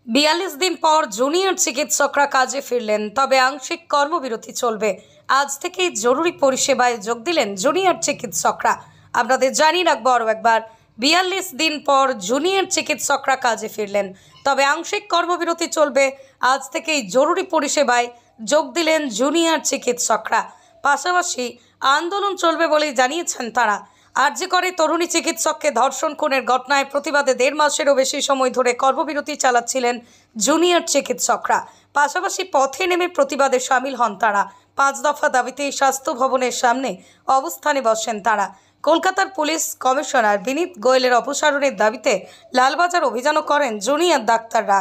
৪২ দিন পর জুনিয়র চিকিৎসকরা কাজে ফিরলেন, তবে আংশিক কর্মবিরতি চলবে। আজ থেকেই জরুরি পরিষেবায় যোগ দিলেন জুনিয়র চিকিৎসকরা। আপনাদের জানিয়ে রাখবো আরও একবার, ৪২ দিন পর জুনিয়র চিকিৎসকরা কাজে ফিরলেন, তবে আংশিক কর্মবিরতি চলবে। আজ থেকেই জরুরি পরিষেবায় যোগ দিলেন জুনিয়র চিকিৎসকরা। পাশাপাশি আন্দোলন চলবে বলেই জানিয়েছেন তারা। আরজি করে তরুণী চিকিৎসককে ধর্ষণ খুনের ঘটনায় প্রতিবাদে ১.৫ মাসেরও বেশি সময় ধরে কর্মবিরতি চালাচ্ছিলেন জুনিয়র চিকিৎসকরা। পাশাপাশি পথে নেমে প্রতিবাদে সামিল হন তারা। ৫ দফা দাবিতে স্বাস্থ্য ভবনের সামনে অবস্থানে বসেন তারা। কলকাতার পুলিশ কমিশনার বিনীত গোয়েলের অপসারণের দাবিতে লালবাজার অভিযানও করেন জুনিয়র ডাক্তাররা।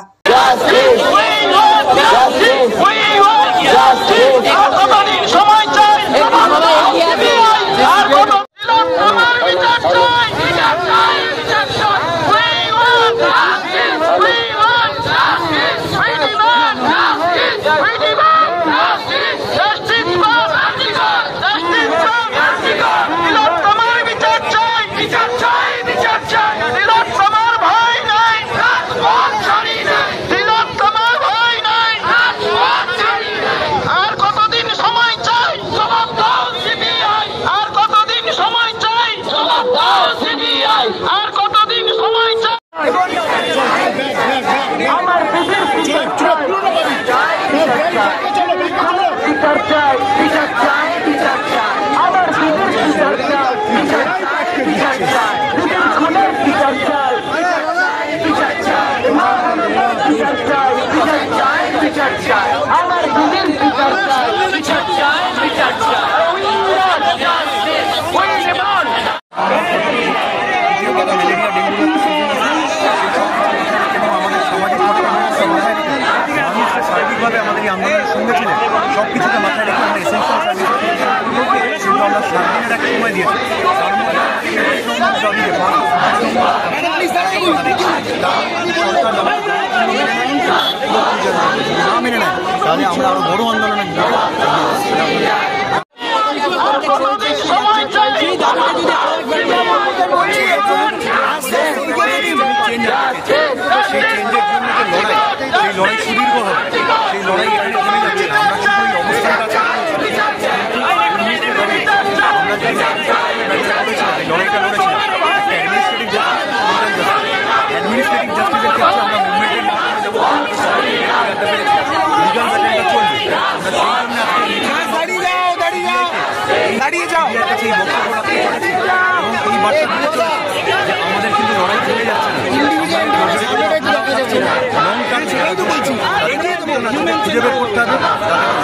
আন্দোলনের সঙ্গে ছিলেন, সব কিছুকে মাথায় রেখে আমরা এসেন্সিয়াল সার্ভিস আমরা 7 দিনের একটা সময় দিয়েছি। তার মধ্যে সরকার না মেনে নেয়, তাহলে আমরা আরো বড় আন্দোলনে লড়াই সুদীর্ঘ হবে। সেই লড়াই এখানে থেমে যাচ্ছে না। আমরা শুধু এই অবস্থানটা লড়াইটা লড়েছিলাম অ্যাডমিনিস্ট্রেটিভ জাস্টিসের ক্ষেত্রে আমরা মুভমেন্টের মাধ্যমে যাবো, লিগাল ব্যাটেলটা চলবে। দাঁড়িয়ে যাও কাছে এই বক্তব্য রাখতে চলেছি এবং এই বার্তা দিতে চলেছি যে আমাদের কিন্তু লড়াই থেমে যাচ্ছে না। খুঁজে বের করতে হবে,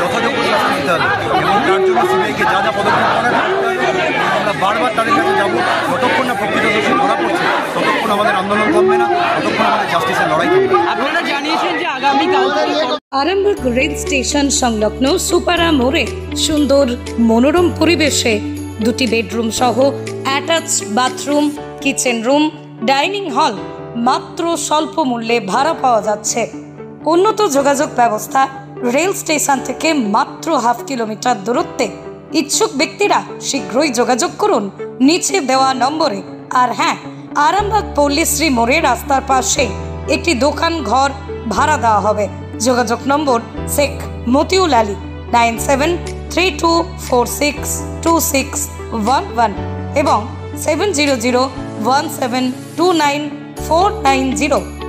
যথাযোগ্য শাস্তি দিতে হবে এবং তার জন্য সিবিআইকে যা যা পদক্ষেপ করার আমরা বারবার তাদের কাছে যাবো। যতক্ষণ না প্রকৃত দোষী ধরা পড়ছে ততক্ষণ আমাদের আন্দোলন থামবে না, ততক্ষণ আমাদের জাস্টিসের লড়াই থামবে। আপনারা জানিয়েছেন যে আগামীকাল আরামবাগ রেল স্টেশন সংলগ্ন সুপারা মোড়ে সুন্দর মনোরম পরিবেশে 2টি বেডরুম সহ attach bathroom, kitchen room, dining hall মাত্র স্বল্প মূল্যে ভাড়া পাওয়া যাচ্ছে। উন্নত যোগাযোগ ব্যবস্থা, রেল স্টেশন থেকে মাত্র 1/2 কিলোমিটার দূরত্বে। ইচ্ছুক ব্যক্তিরা শীঘ্রই যোগাযোগ করুন নিচে দেওয়া নম্বরে। আর হ্যাঁ, আরামবাগ পল্লীশ্রী মোড়ে রাস্তার পাশে একটি দোকান ঘর ভাড়া দেওয়া হবে। যোগাযোগ নম্বর শেখ মতিউল আলী 9732462611 এবং 7001729490।